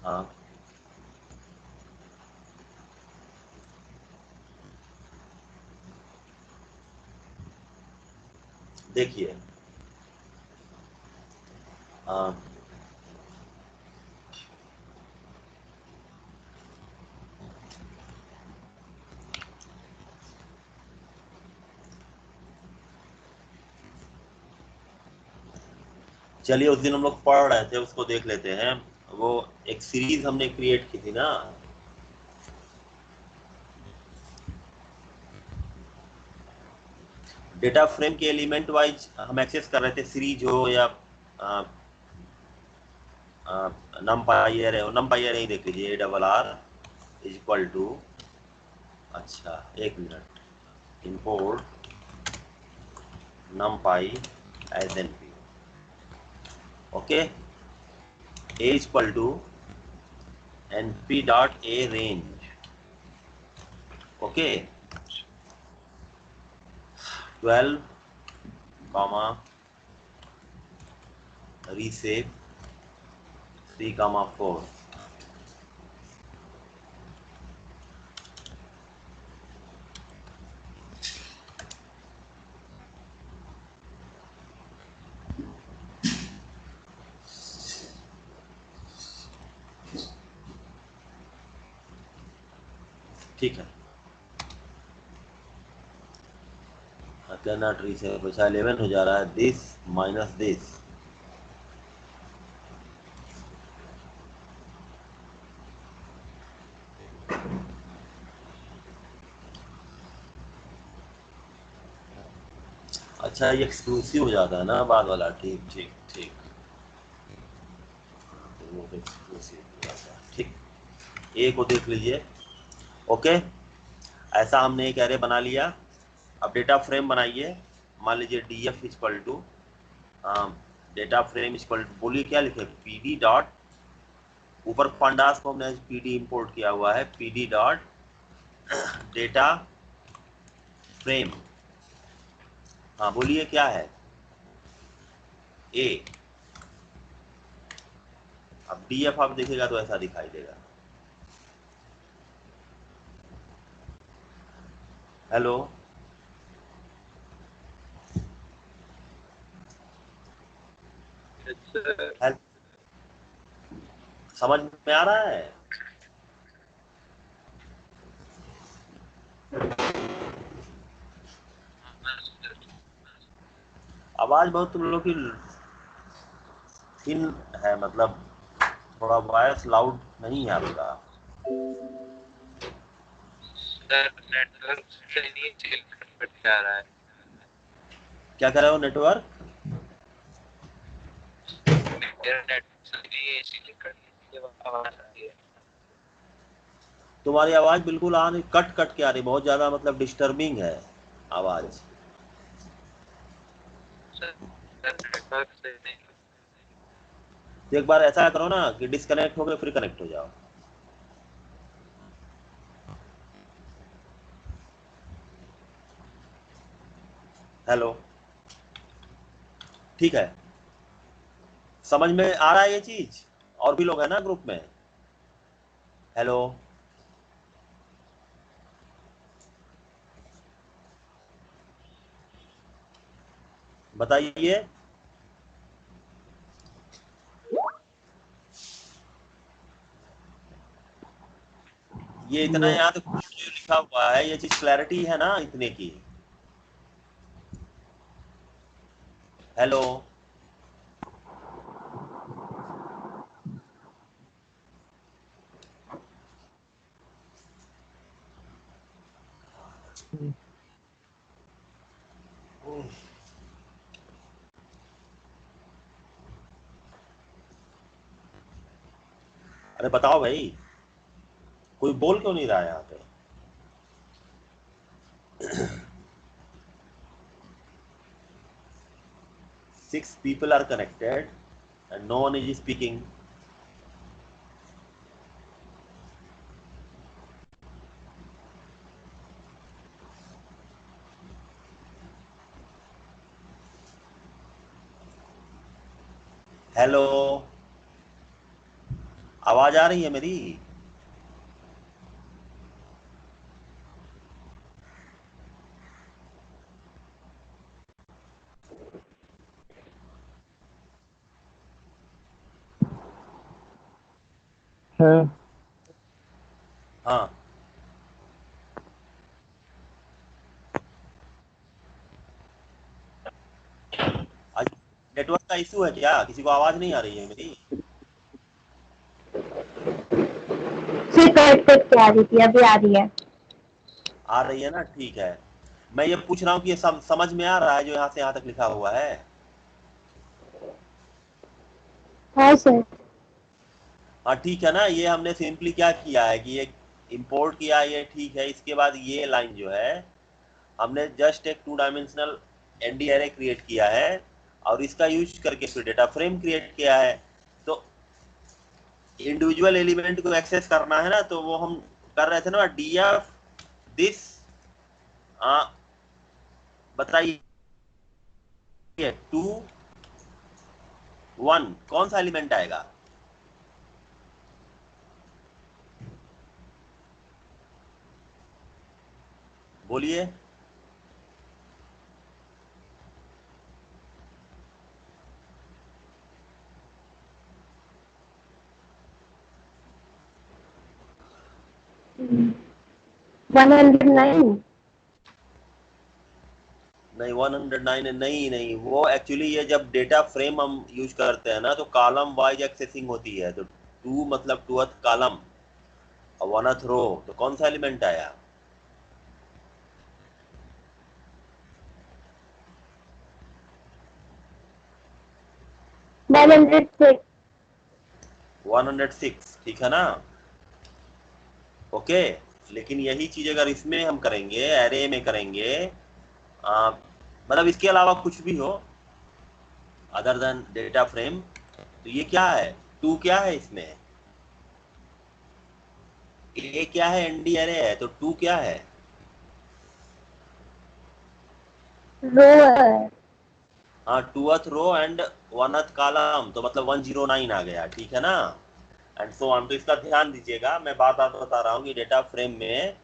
हाँ देखिए, हाँ चलिए, उस दिन हम लोग पढ़ रहे थे, उसको देख लेते हैं। वो एक सीरीज हमने क्रिएट की थी ना, डेटा फ्रेम के एलिमेंट वाइज हम एक्सेस कर रहे थे, सीरीज हो या नम पाई है, नम पाई नहीं, देख लीजिए, A double R is equal to, अच्छा एक मिनट, import numpy as N P, okay, A is equal to N P dot arange, okay, 12 comma reshape 3,4, ठीक है। कैनॉट रीसेप, अच्छा 11 हो जा रहा है, दिस माइनस दिस, अच्छा ये एक्सक्लूसिव हो जाता है ना बाद वाला, ठीक ठीक ठीक, वो एक्सक्लूसिव हो जाता है, ठीक। ए को देख लीजिए, ओके, ऐसा हमने एक एरे बना लिया। अब डेटा फ्रेम बनाइए, मान लीजिए D F equal to, data frame equal to, बोलिए क्या लिखे, पी डी डॉट, ऊपर पंडास को हमने पी डी इम्पोर्ट किया हुआ है, P D dot data frame, हाँ बोलिए क्या है, ए। अब डी एफ आप देखेगा तो ऐसा दिखाई देगा, हेलो, हेल- समझ में आ रहा है? आवाज बहुत तुम लोग की थिन है, मतलब थोड़ा वॉइस लाउड नहीं है आपका। सर नेटवर्क से नहीं चिल कट आ रहा है। क्या कर रहे हो, नेटवर्क? मेरा नेटवर्क से नहीं, इसीलिए कट आवाज आ रही है। तुम्हारी आवाज बिल्कुल आ नहीं, कट कट के आ रही, बहुत ज्यादा मतलब डिस्टर्बिंग है आवाज। सर नेटवर्क से नहीं। तो एक बार ऐसा करो ना कि डिस्कनेक्ट हो गए फिर कनेक्ट हो जाओ। हेलो, ठीक है, समझ में आ रहा है ये चीज? और भी लोग हैं ना ग्रुप में? हेलो, बताइए। ये इतना याद जो लिखा हुआ है, ये चीज क्लैरिटी है ना इतने की? हेलो, अरे बताओ भाई, कोई बोल क्यों नहीं रहा है यहाँ पे? 6 people are connected and no one is speaking. Hello, आवाज आ रही है मेरी? हाँ हाँ, आज नेटवर्क का इशू है क्या? किसी को आवाज नहीं आ रही है मेरी? फिर कट कट के आ रही थी, अभी आ रही है। आ रही है ना, ठीक है। मैं ये पूछ रहा हूँ कि ये समझ में आ रहा है जो यहाँ से यहाँ तक लिखा हुआ है? हाँ सर। हाँ ठीक है ना। ये हमने सिंपली क्या किया है कि ये इंपोर्ट किया, ये ठीक है। इसके बाद ये लाइन जो है हमने जस्ट एक 2 डायमेंशनल एनडी एरे क्रिएट किया है और इसका यूज करके फिर डेटा फ्रेम क्रिएट किया है। तो इंडिविजुअल एलिमेंट को एक्सेस करना है ना, तो वो हम कर रहे थे ना, डीएफ दिस, बताइए 2 1 कौन सा एलिमेंट आएगा? बोलिए। हम्म, 109। नहीं, 109 नहीं नहीं, वो एक्चुअली ये जब डेटा फ्रेम हम यूज करते हैं ना तो कॉलम वाइज एक्सेसिंग होती है। तो 2 मतलब 2th कॉलम और 1th रो, तो कौन सा एलिमेंट आया? 106। 106, ठीक है ना? ओके। लेकिन यही चीज अगर इसमें हम करेंगे, एरे में करेंगे, मतलब इसके अलावा कुछ भी हो अदर देन डेटा फ्रेम, तो ये क्या है? 2 क्या है इसमें? ए क्या है? एनडी एरे है, तो 2 क्या है? रो है। हाँ, 2th row and 1th column, तो मतलब 109 आ गया, ठीक है ना? And so on. तो इसका ध्यान दीजिएगा, मैं बात बात बता रहा हूँ कि डेटा फ्रेम में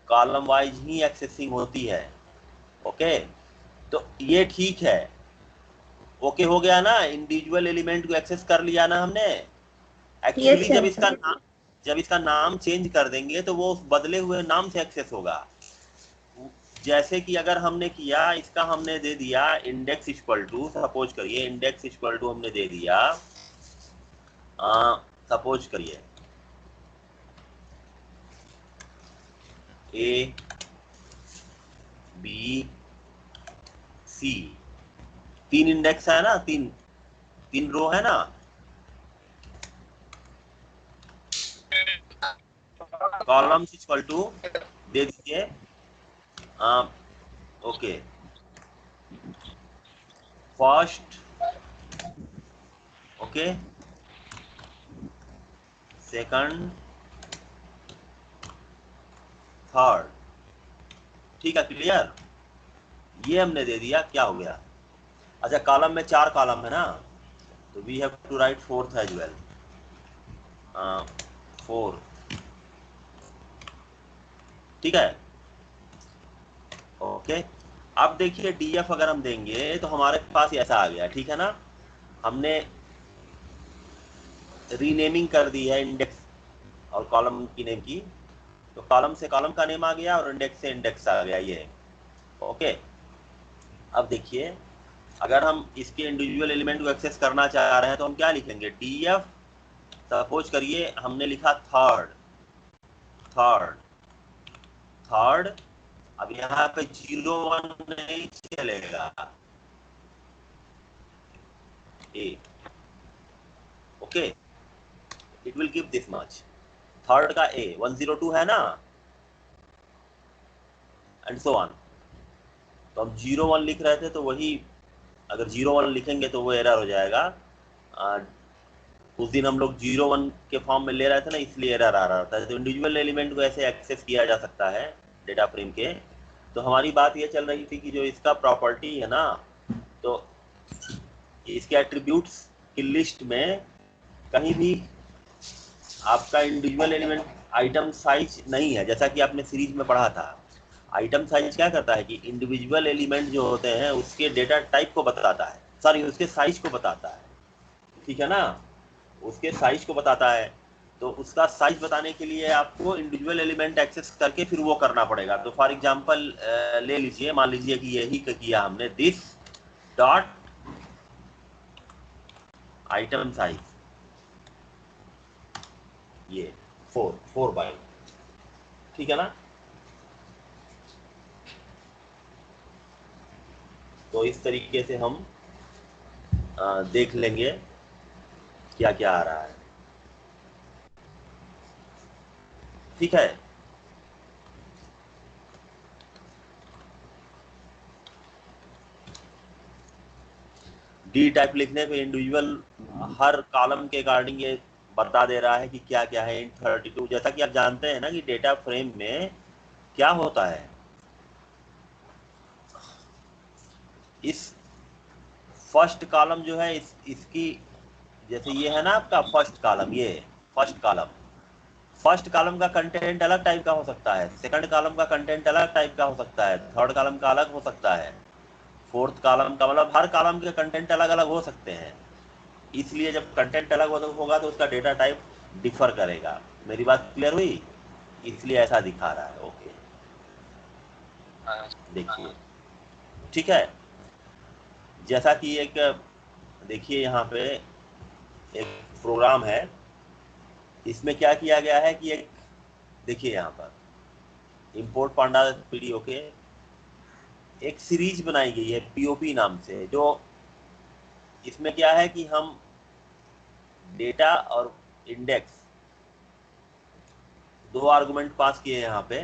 कॉलम वाइज ही एक्सेसिंग होती है। ओके, तो ये ठीक है। ओके हो गया ना? इंडिविजुअल एलिमेंट को एक्सेस कर लिया ना हमने। Yes actually sir. जब इसका नाम चेंज कर देंगे तो वो उस बदले हुए नाम से एक्सेस होगा। जैसे कि अगर हमने किया, इसका हमने दे दिया इंडेक्स इक्वल टू, सपोज करिए इंडेक्स इक्वल टू हमने दे दिया, सपोज करिए ए बी सी, 3 इंडेक्स है ना, 3 रो है ना। कॉलम इक्वल टू दे दीजिए, okay, first, okay, second, third, ठीक है, क्लियर? ये हमने दे दिया, क्या हो गया? अच्छा, कॉलम में 4 कॉलम है ना, तो we have to write 4th as well, 4, ठीक है। ओके, अब देखिए डीएफ अगर हम देंगे तो हमारे पास ऐसा आ गया, ठीक है ना? हमने रीनेमिंग कर दी है इंडेक्स और कॉलम की नेम की, तो कॉलम से कॉलम का नेम आ गया और इंडेक्स से इंडेक्स आ गया, ये। ओके, अब देखिए अगर हम इसके इंडिविजुअल एलिमेंट को एक्सेस करना चाह रहे हैं तो हम क्या लिखेंगे? डीएफ, सपोज करिए हमने लिखा थर्ड, थर्ड, थर्ड। अब यहाँ पे 01 नहीं चलेगा, uh, okay, it will give this much, third का ए 102 है ना, एंड सो ऑन। तो हम 01 लिख रहे थे, तो वही अगर 01 लिखेंगे तो वो एरर हो जाएगा। आ, उस दिन हम लोग 01 के फॉर्म में ले रहे थे ना, इसलिए एरर आ रहा था। तो इंडिविजुअल एलिमेंट को ऐसे एक्सेस किया जा सकता है डेटा फ्रेम के। तो हमारी बात ये चल रही थी कि जो इसका प्रॉपर्टी है ना, तो इसके एट्रीब्यूट्स की लिस्ट में कहीं भी आपका इंडिविजुअल एलिमेंट आइटम साइज नहीं है, जैसा कि आपने सीरीज में पढ़ा था। आइटम साइज क्या करता है कि इंडिविजुअल एलिमेंट जो होते हैं उसके डेटा टाइप को बताता है, सॉरी उसके साइज को बताता है, ठीक है ना, उसके साइज को बताता है। तो उसका साइज बताने के लिए आपको इंडिविजुअल एलिमेंट एक्सेस करके फिर वो करना पड़ेगा। तो फॉर एग्जांपल ले लीजिए, मान लीजिए कि यही किया हमने, दिस डॉट आइटम साइज, ये 4 बाइट, ठीक है ना। तो इस तरीके से हम देख लेंगे क्या क्या आ रहा है, ठीक है। डी टाइप लिखने पे इंडिविजुअल हर कॉलम के अकॉर्डिंग ये बता दे रहा है कि क्या क्या है। int 32, जैसा कि आप जानते हैं ना कि डेटा फ्रेम में क्या होता है, इस फर्स्ट कॉलम जो है इसकी, जैसे ये है ना आपका फर्स्ट कॉलम, ये फर्स्ट कॉलम का कंटेंट अलग टाइप का हो सकता है, सेकंड कॉलम का कंटेंट अलग टाइप का हो सकता है, थर्ड कॉलम का अलग हो सकता है, फोर्थ कॉलम का, मतलब हर कॉलम के कंटेंट अलग अलग हो सकते हैं। इसलिए जब कंटेंट अलग होगा तो उसका डेटा टाइप डिफर करेगा। मेरी बात क्लियर हुई? इसलिए ऐसा दिखा रहा है। ओके, देखिए, ठीक है। जैसा कि एक, देखिए यहाँ पे एक प्रोग्राम है, इसमें क्या किया गया है कि एक, देखिए यहाँ पर इंपोर्ट पांडा पीडीओ के एक सीरीज बनाई गई है पीओपी नाम से, जो इसमें क्या है कि हम डेटा और इंडेक्स दो आर्गुमेंट पास किए यहाँ पे।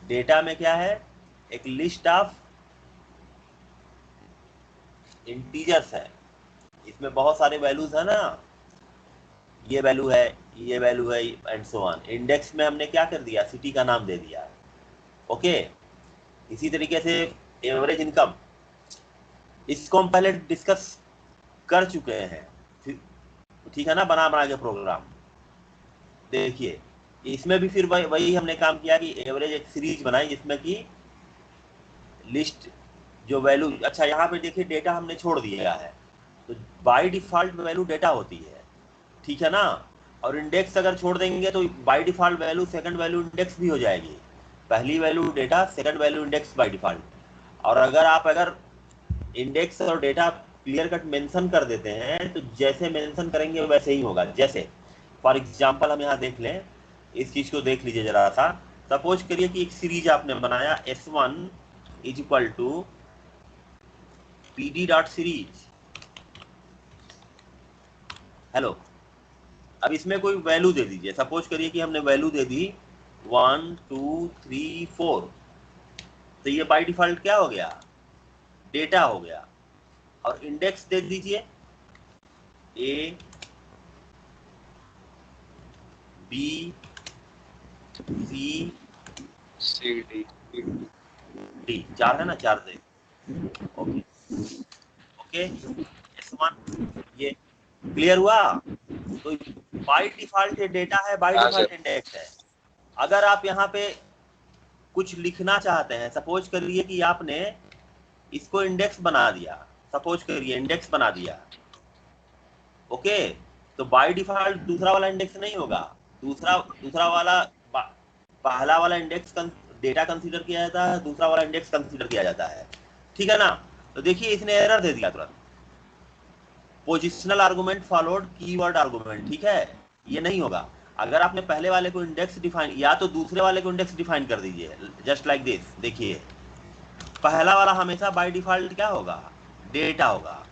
डेटा में क्या है, एक लिस्ट ऑफ इंटीजर्स है, इसमें बहुत सारे वैल्यूज है ना, ये वैल्यू है, ये वैल्यू है, एंड सो ऑन। इंडेक्स में हमने क्या कर दिया, सिटी का नाम दे दिया। ओके, इसी तरीके से एवरेज इनकम, इसको हम पहले डिस्कस कर चुके हैं, ठीक है ना, बना बना के प्रोग्राम। देखिए इसमें भी फिर वही हमने काम किया कि एवरेज एक सीरीज बनाई जिसमें कि लिस्ट जो वैल्यू, अच्छा यहाँ पे देखिए डेटा हमने छोड़ दिया है, तो बाय डिफॉल्ट वैल्यू डेटा होती है, ठीक है ना। और इंडेक्स अगर छोड़ देंगे तो by default value second value index भी हो जाएगी, पहली value data, second value index by default. और अगर इंडेक्स और डेटा क्लियर कट मेंशन कर देते हैं तो जैसे मेंशन करेंगे वैसे ही होगा। जैसे फॉर एग्जांपल हम यहाँ देख लें, इस चीज को देख लीजिए जरा सा। सपोज करिए कि एक सीरीज आपने बनाया, S1 is equal to pd dot series, hello. अब इसमें कोई वैल्यू दे दीजिए, सपोज करिए कि हमने वैल्यू दे दी 1 2 3 4, तो ये बाय डिफॉल्ट क्या हो गया, डेटा हो गया। और इंडेक्स दे दीजिए A B C D, 4 है ना, 4 दे। ओके ओके, S1 ये क्लियर हुआ। तो बाय डिफॉल्ट ये डेटा है, बाय डिफॉल्ट इंडेक्स है। अगर आप यहाँ पे कुछ लिखना चाहते हैं, सपोज करिए कि आपने इसको इंडेक्स बना दिया, सपोज करिए इंडेक्स बना दिया, ओके, तो बाय डिफॉल्ट दूसरा वाला इंडेक्स नहीं होगा, दूसरा वाला पहला वाला इंडेक्स डेटा कंसीडर किया जाता है, दूसरा वाला इंडेक्स कंसीडर किया जाता है, ठीक है ना। तो देखिए इसने एरर दे दिया तुरंत, positional argument followed keyword argument, ठीक है, ये नहीं होगा। अगर आपने पहले वाले को इंडेक्स डिफाइन, या तो दूसरे वाले को इंडेक्स डिफाइन कर दीजिए, जस्ट लाइक दिस। देखिए पहला वाला हमेशा बाय डिफॉल्ट क्या होगा, डेटा होगा।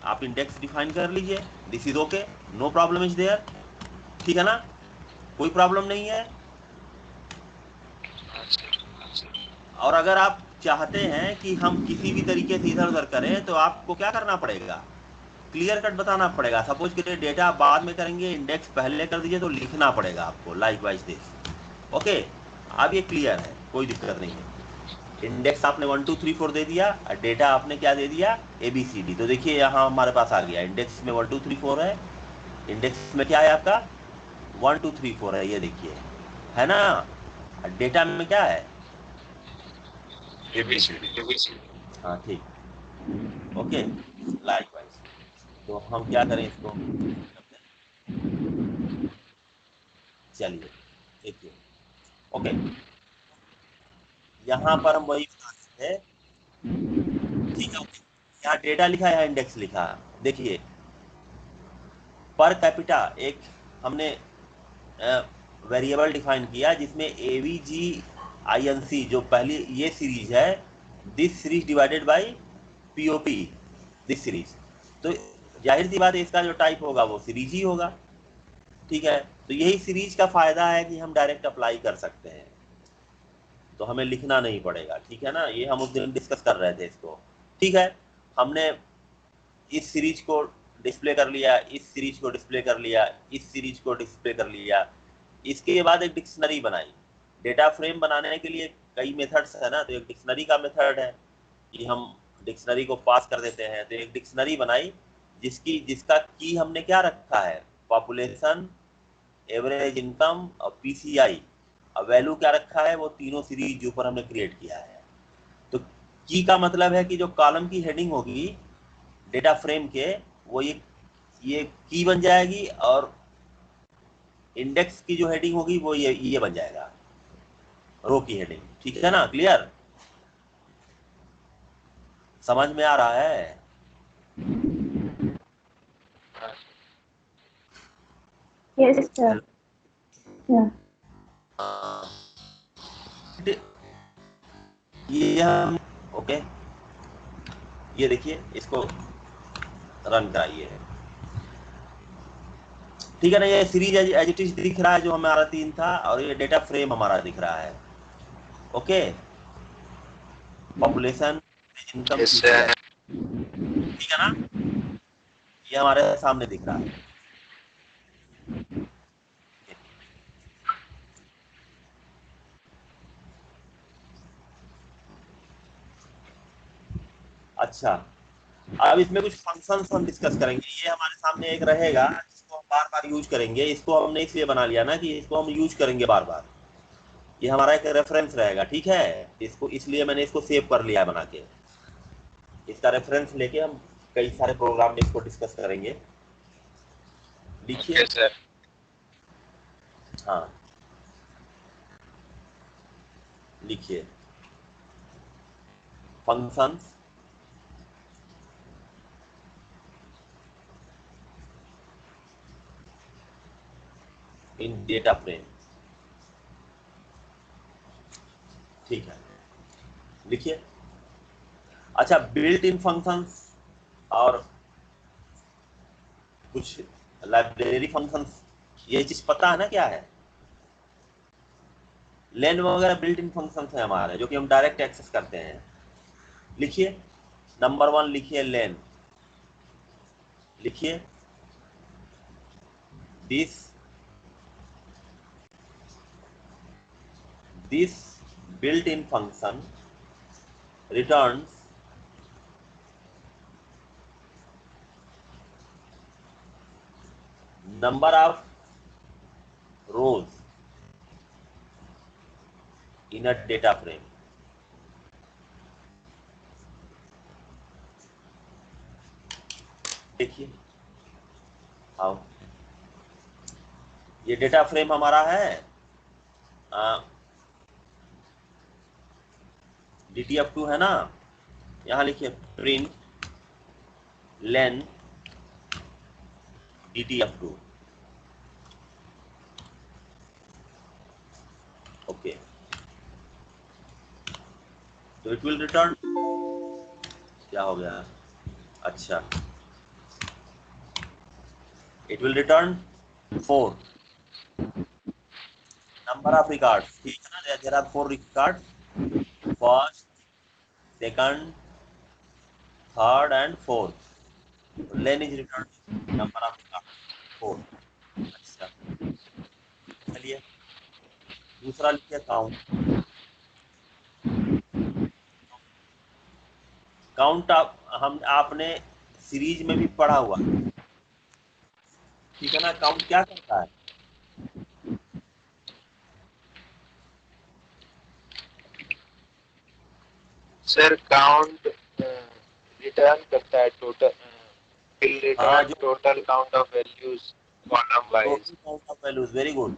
आप इंडेक्स डिफाइन कर लीजिए, this is okay, no problem is there, ठीक है ना, कोई प्रॉब्लम नहीं है। और अगर आप चाहते हैं कि हम किसी भी तरीके से इधर उधर करें तो आपको क्या करना पड़ेगा, क्लियर कट बताना पड़ेगा। सपोज करिए डेटा बाद में करेंगे, इंडेक्स पहले कर दीजिए, तो लिखना पड़ेगा आपको लाइक वाइज दिस। ओके, अब ये क्लियर है, कोई दिक्कत नहीं है। इंडेक्स आपने 1 2 3 4 दे दिया, और डेटा आपने क्या दे दिया, ABCD। तो देखिए यहाँ हमारे पास आ गया, इंडेक्स में 1 2 3 4 है, इंडेक्स में क्या है आपका 1 2 3 4 है, ये देखिए, है ना। डेटा में क्या है? ABCD। हाँ ठीक, ओके। लाइकवाइज, तो हम क्या करें इसको, चलिए देखिए, ओके। यहाँ पर हम वही बता सकते हैं, ठीक है, ओके। यहाँ डेटा लिखा है, यहाँ इंडेक्स लिखा है। देखिए पर कैपिटा एक हमने वेरिएबल डिफाइन किया जिसमें एवीजी आईएनसी जो पहली ये सीरीज है, this series divided by POP, this series, तो जाहिर सी बात है इसका जो टाइप होगा वो सीरीज ही होगा, ठीक है। तो यही सीरीज का फायदा है कि हम डायरेक्ट अप्लाई कर सकते हैं, तो हमें लिखना नहीं पड़ेगा, ठीक है ना। ये हम उस दिन डिस्कस कर रहे थे इसको, ठीक है। हमने इस सीरीज को डिस्प्ले कर लिया, इस सीरीज को डिस्प्ले कर लिया, इस सीरीज को डिस्प्ले कर लिया। इसके बाद एक डिक्शनरी बनाई। डेटा फ्रेम बनाने के लिए कई मेथड्स है ना, तो एक डिक्शनरी का मेथड है कि हम डिक्शनरी को पास कर देते हैं। तो एक डिक्शनरी बनाई जिसका की हमने क्या रखा है, पॉपुलेशन, एवरेज इनकम और पीसीआई। अब वैल्यू क्या रखा है, वो तीनों सीरीज ऊपर हमने क्रिएट किया है। तो की का मतलब है कि जो कॉलम की हेडिंग होगी डेटा फ्रेम के, वो ये की बन जाएगी, और इंडेक्स की जो हेडिंग होगी वो ये बन जाएगा, रो की हेडिंग, ठीक है ना। क्लियर, समझ में आ रहा है? Yes, sir. Yeah. ये हम ओके, ये देखिए, इसको रन कराइए, ठीक है ना। ये सीरीज एज इट इज दिख रहा है जो हमारा 3 था, और ये डेटा फ्रेम हमारा दिख रहा है, okay. Population, income, Yes, sir. ठीक है ना, ये हमारे सामने दिख रहा है। अच्छा, अब इसमें कुछ फंक्शंस हम डिस्कस करेंगे। ये हमारे सामने एक रहेगा जिसको हम बार बार यूज करेंगे। इसको हमने इसलिए बना लिया ना कि इसको हम यूज करेंगे बार बार, ये हमारा एक रेफरेंस रहेगा, ठीक है। इसको इसलिए मैंने इसको सेव कर लिया है बना के। इसका रेफरेंस लेके हम कई सारे प्रोग्राम में इसको डिस्कस करेंगे। लिखिए, Okay, sir. हाँ लिखिए, फंक्शंस इन डेटा फ्रेम, ठीक है, लिखिए। अच्छा, बिल्ट इन फंक्शंस और कुछ लाइब्रेरी फंक्शंस, ये चीज पता है ना क्या है? लेन वगैरह बिल्ट इन फंक्शंस है हमारे, जो कि हम डायरेक्ट एक्सेस करते हैं। लिखिए, नंबर 1 लिखिए, लेन। लिखिए, this built in function returns number of rows in a data frame। देखिए, आओ, ये डेटा फ्रेम हमारा है DTF2 है ना। यहां लिखिए प्रिंट लेन DTF2, ओके। तो इट विल रिटर्न, क्या हो गया, अच्छा, it will return 4 number of records, ठीक है ना। There are 4 records, first, second, third and fourth. Len is return number of records 4। अच्छा, चलिए दूसरा लिखिए, काउंट। काउंट हम आपने सीरीज में भी पढ़ा हुआ, ठीक है ना। काउंट क्या करता है, सर काउंट रिटर्न करता है टोटल, विल हाँ, रिटर्न जो total count of values column wise. Total count of values, very good.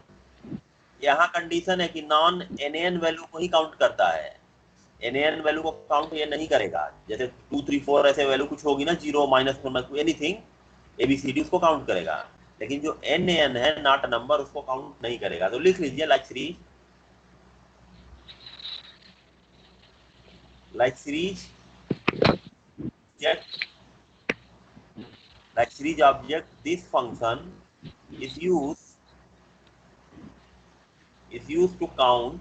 यहाँ कंडीशन है कि नॉन एन वैल्यू को ही काउंट करता है, एन वैल्यू को काउंट ये नहीं करेगा। जैसे 2 3 4 ऐसे वैल्यू कुछ होगी ना, 0 -1 एनीथिंग एबीसीडी, उसको काउंट करेगा। लेकिन जो एन है नॉट नंबर, उसको काउंट नहीं करेगा। तो लिख लीजिए like series object, this function is used to count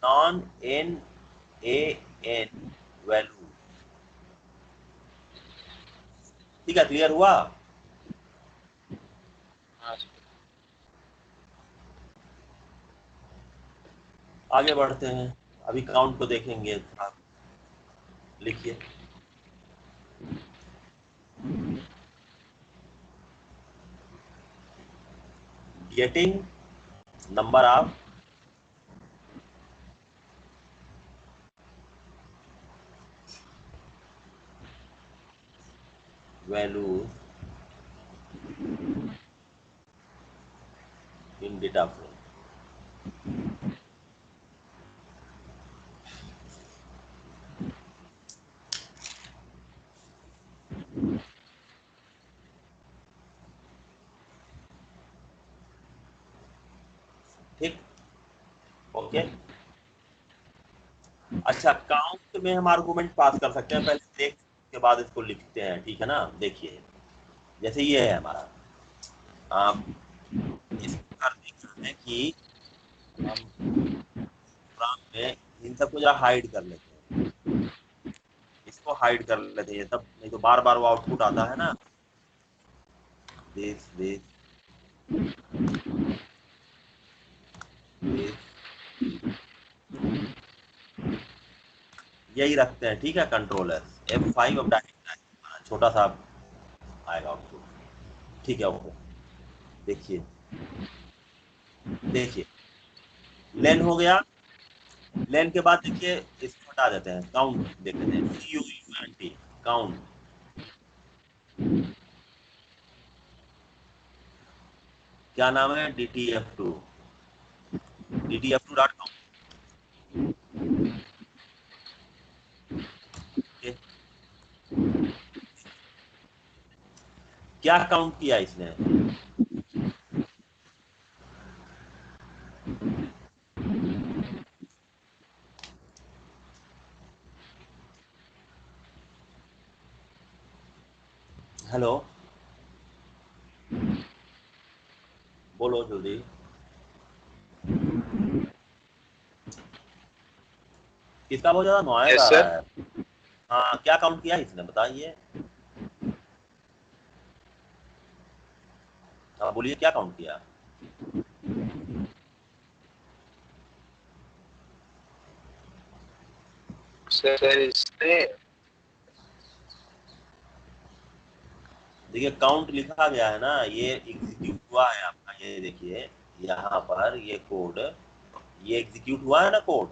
non n value. ठीक है, क्लियर हुआ? हाँ आगे बढ़ते हैं, अभी काउंट को देखेंगे। आप लिखिए getting number of values in data frame. ठीक, ओके। अच्छा, काउंट में हम आर्गुमेंट पास कर सकते हैं, पहले देख के बाद इसको लिखते हैं, ठीक है ना? देखिए, जैसे ये है हमारा, आप इस प्रकार देखना है कि हम प्रोग्राम में इन सबको जरा हाइड कर लेते हैं, इसको हाइड कर लेते हैं, तब नहीं तो बार बार वो आउटपुट आता है ना। दिस दिस यही रखते हैं, ठीक है। कंट्रोल F5 अब डायरेक्ट छोटा सा आएगा आउटपुट, ठीक है, ओके। देखिए देखिए, लेन हो गया। लेन के बाद देखिए इसको हटा देते हैं, काउंट देख लेते हैं, COUNT काउंट। क्या नाम है? DTF2 dot com. क्या काउंट किया इसने? हेलो, बोलो जल्दी। किसका बहुत ज्यादा नॉइज यस आ सर। रहा है? हाँ, क्या काउंट किया इसने, बताइए। हाँ बोलिए, क्या काउंट किया? सर इसने देखिए, काउंट लिखा गया है ना, ये एग्जीक्यूट हुआ है आपका, ये देखिए यहाँ पर ये कोड, ये एग्जीक्यूट हुआ है ना कोड,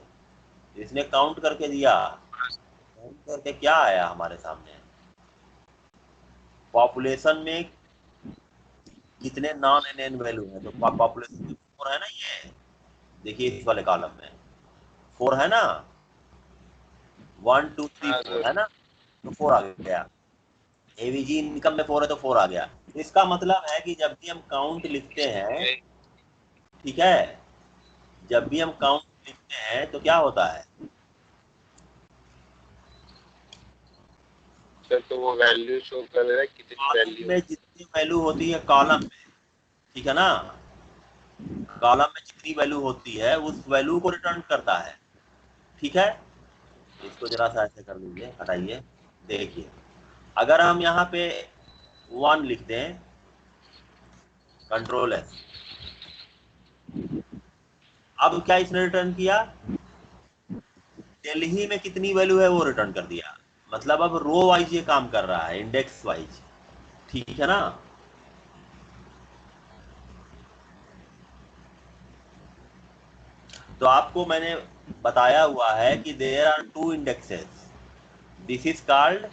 इसने काउंट करके दिया। काउंट करके क्या आया हमारे सामने? पॉपुलेशन में कितने नॉन एन वैल्यू है, तो पॉपुलेशन में 4 है ना, ये देखिए इस वाले कॉलम में 4 है ना, 1 2 3 हाँ 4 सर। है ना, तो 4 आ गया। एवीजी इनकम में 4 है तो 4 आ गया। तो इसका मतलब है कि जब भी हम काउंट लिखते हैं, ठीक है, जब भी हम काउंट लिखते हैं तो क्या होता है? सर तो वो वैल्यू शो कर रहा है कितनी कॉलम वैल्यू। में जितनी वैल्यू होती है कॉलम में, ठीक है ना, कॉलम में जितनी वैल्यू होती है उस वैल्यू को रिटर्न करता है, ठीक है। इसको जरा सा ऐसे कर लीजिए, हटाइए। देखिए, अगर हम यहाँ पे 1 लिख दें, कंट्रोल है, अब क्या इसने रिटर्न किया? दिल्ली में कितनी वैल्यू है वो रिटर्न कर दिया। मतलब अब रो वाइज ये काम कर रहा है, इंडेक्स वाइज, ठीक है ना। तो आपको मैंने बताया हुआ है कि there are two indexes, this is called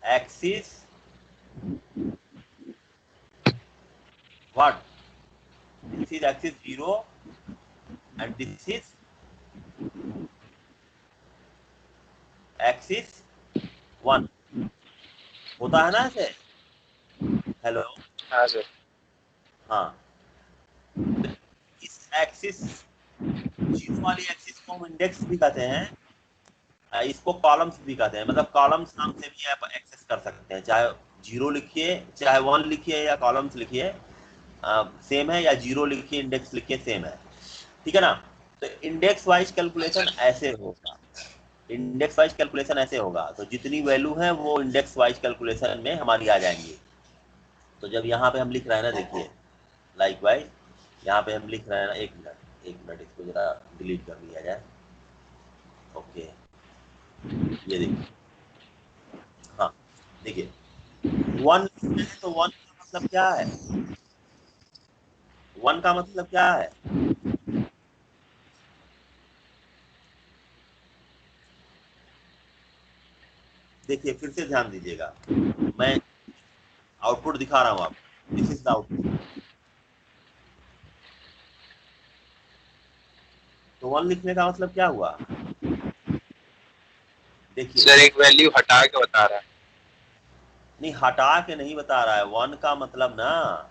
axis what, this is axis 0 and this is axis 1, होता है ना ऐसे? हेलो, हाँ सर। हाँ, तो इस एक्सिस 0 वाली एक्सिस को हम इंडेक्स भी कहते हैं, इसको कॉलम्स भी कहते हैं, मतलब कॉलम्स नाम से भी आप एक्सेस कर सकते हैं, चाहे 0 लिखिए, चाहे 1 लिखिए, या कॉलम्स लिखिए सेम है, या 0 लिखिए, इंडेक्स लिखिए सेम है, ठीक है ना? तो इंडेक्स वाइज कैलकुलेशन ऐसे होगा, इंडेक्स वाइज कैलकुलेशन ऐसे होगा, तो जितनी वैल्यू है वो इंडेक्स वाइज कैलकुलेशन में हमारी आ जाएंगी। तो जब यहाँ पे हम लिख रहे हैं ना, देखिए लाइक वाइज यहाँ पे हम लिख रहे हैं ना, एक मिनट इसको जरा डिलीट कर दिया जाए। ओके, ये देखिए, हाँ देखिए 1 लिखना है तो 1 का मतलब क्या है, 1 का मतलब क्या है, देखिए फिर से ध्यान दीजिएगा, मैं आउटपुट दिखा रहा हूँ आपको, दिस इज द आउटपुट। तो 1 लिखने का मतलब क्या हुआ, देखिए सर एक वैल्यू हटा के बता रहा है। नहीं हटा के नहीं बता रहा है, 1 का मतलब ना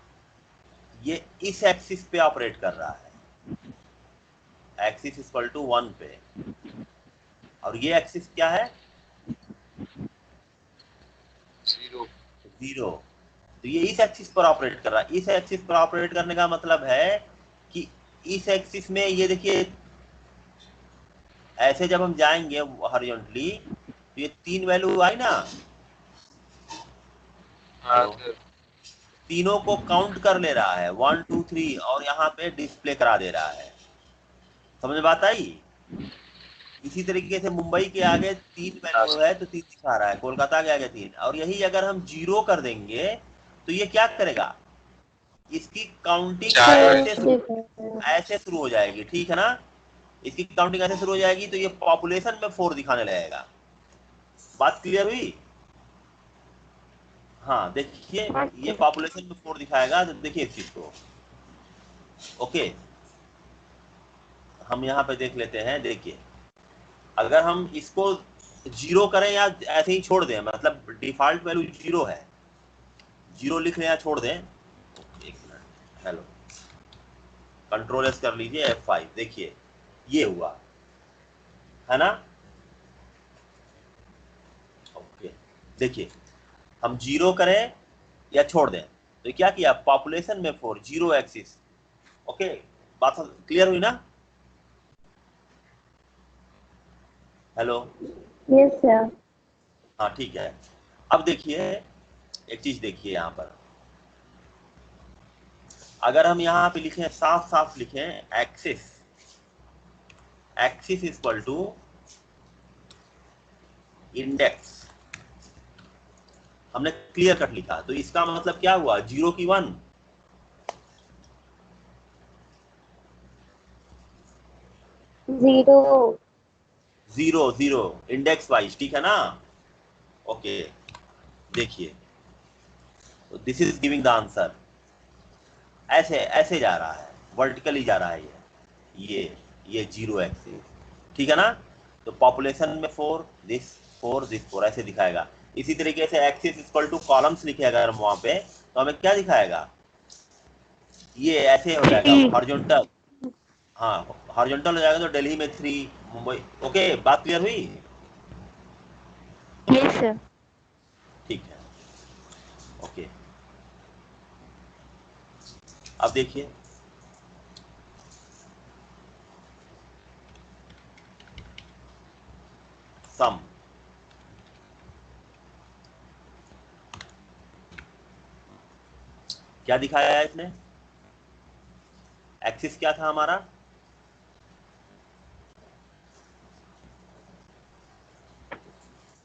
ये इस एक्सिस पे ऑपरेट कर रहा है, एक्सिस इक्वल टू 1 पे, और ये एक्सिस क्या है, 0। 0, तो ये इस एक्सिस पर ऑपरेट कर रहा है, इस एक्सिस पर ऑपरेट करने का मतलब है कि इस एक्सिस में ये देखिए, ऐसे जब हम जाएंगे हॉरिजॉन्टली तो ये 3 वैल्यू आई ना, हाँ हेलो, सर। तीनों को काउंट कर ले रहा है 1 2 3, और यहाँ पे डिस्प्ले करा दे रहा है, समझ में बात आई? इसी तरीके से मुंबई के आगे 3 हाँ वैल्यू सर। है तो 3 दिखा रहा है, कोलकाता के आगे 3, और यही अगर हम 0 कर देंगे तो ये क्या करेगा, इसकी काउंटिंग 4 ऐसे शुरू हो जाएगी, ठीक है ना? इसकी काउंटिंग ऐसे शुरू हो जाएगी तो ये पॉपुलेशन में 4 दिखाने लगेगा, बात क्लियर हुई? हाँ देखिए, ये पॉपुलेशन में 4 दिखाएगा, तो देखिए इस चीज को, ओके हम यहाँ पे देख लेते हैं, देखिए अगर हम इसको 0 करें या ऐसे ही छोड़ दें, मतलब डिफॉल्ट वैल्यू 0 है, 0 लिख लें या छोड़ दें, एक मिनट, हेलो, कंट्रोल एस कर लीजिए F5, देखिए ये हुआ है ना, ओके देखिए हम 0 करें या छोड़ दें, तो क्या किया, पॉपुलेशन में 4, 0 एक्सिस, ओके बात क्लियर हुई ना? Hello, yes sir. हाँ ठीक है। अब देखिए एक चीज देखिए यहाँ पर, अगर हम यहाँ पे लिखें, साफ साफ लिखें, axis, axis equal to index, हमने क्लियर कट लिखा, तो इसका मतलब क्या हुआ, 0 की 1, 0 0 0 इंडेक्स वाइज, ठीक है ना? ओके देखिए, तो this is giving the answer, ऐसे ऐसे जा रहा है, वर्टिकली जा रहा है ये 0 एक्सिस, ठीक है ना? तो पॉपुलेशन में 4, दिस 4 दिस 4 ऐसे दिखाएगा। इसी तरीके से एक्सिस इक्वल टू कॉलम्स लिखे अगर हम वहां पे, तो हमें क्या दिखाएगा, ये ऐसे हो जाएगा 3। हॉरिजॉन्टल, हाँ हॉरिजॉन्टल हो जाएगा, तो दिल्ली में 3, मुंबई, ओके बात क्लियर हुई? Yes sir. ठीक है, ओके अब देखिए, सम, क्या दिखाया है इसने, एक्सिस क्या था हमारा,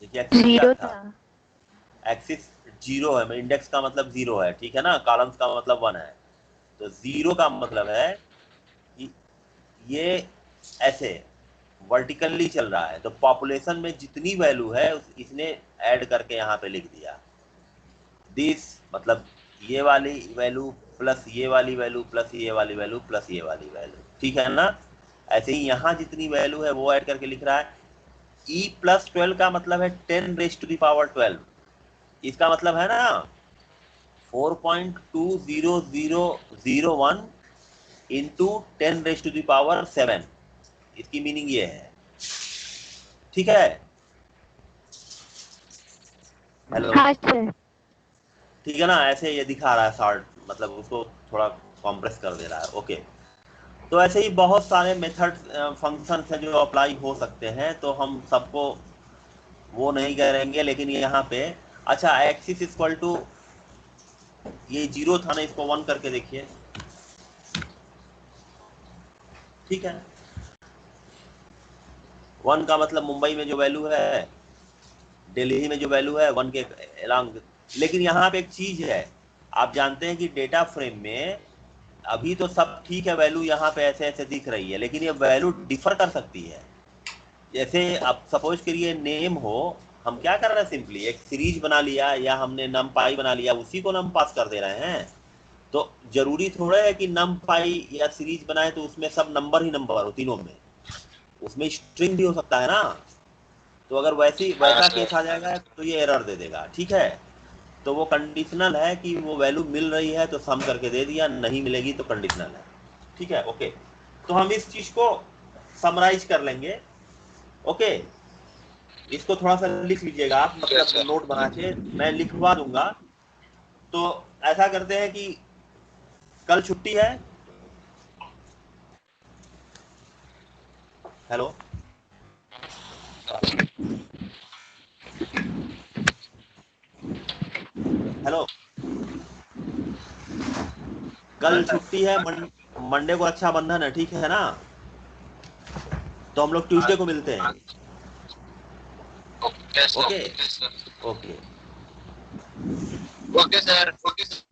देखिए एक्सिस क्या 0 था, था। एक्सिस 0 है, इंडेक्स का मतलब 0 है, ठीक है ना, कॉलम्स का मतलब 1 है, तो 0 का मतलब है ये ऐसे वर्टिकली चल रहा है, तो पॉपुलेशन में जितनी वैल्यू है इसने ऐड करके यहाँ पे लिख दिया। दिस मतलब ये वाली वैल्यू प्लस ये वाली वैल्यू प्लस ये वाली वैल्यू प्लस ये वाली वैल्यू, ठीक है ना। ऐसे ही यहाँ जितनी वैल्यू है वो ऐड करके लिख रहा है। e प्लस 12 का मतलब है 10⁻12। इसका मतलब है ना 4.20001 इंटू 10⁻7। इसकी मीनिंग ये है, ठीक है। हेलो, हाँ सर। ठीक है ना। ऐसे ये दिखा रहा है शॉर्ट, मतलब उसको थोड़ा कॉम्प्रेस कर दे रहा है। ओके, तो ऐसे ही बहुत सारे मेथड फंक्शन है जो अप्लाई हो सकते हैं, तो हम सबको वो नहीं करेंगे, लेकिन यहाँ पे अच्छा एक्सिस इक्वल टू ये 0 था ना, इसको 1 करके देखिए, ठीक है। 1 का मतलब मुंबई में जो वैल्यू है, दिल्ली में जो वैल्यू है 1 के अलॉन्ग। लेकिन यहाँ पे एक चीज है, आप जानते हैं कि डेटा फ्रेम में अभी तो सब ठीक है, वैल्यू यहाँ पे ऐसे ऐसे दिख रही है, लेकिन ये वैल्यू डिफर कर सकती है। जैसे आप सपोज करिए नेम हो, हम क्या कर रहे हैं, सिंपली एक सीरीज बना लिया या हमने नम पाई बना लिया, उसी को नम पास कर दे रहे हैं। तो जरूरी थोड़ा है कि नम पाई या सीरीज बनाए तो उसमें सब नंबर ही नंबर हो तीनों में, उसमें स्ट्रिंग भी हो सकता है ना। तो अगर वैसा केस आ जाएगा तो ये एरर दे देगा, ठीक है। तो वो कंडीशनल है कि वो वैल्यू मिल रही है तो सम करके दे दिया, नहीं मिलेगी तो कंडीशनल है, ठीक है। ओके, तो हम इस चीज को समराइज कर लेंगे। ओके, इसको थोड़ा सा लिख लीजिएगा आप, मतलब नोट बना के मैं लिखवा दूंगा। तो ऐसा करते हैं कि कल छुट्टी है। हेलो, हेलो, कल छुट्टी है, मंडे को रक्षाबंधन है, ठीक है ना। तो हम लोग ट्यूसडे को मिलते हैं। Okay sir, okay, okay sir, okay. Okay sir, okay sir.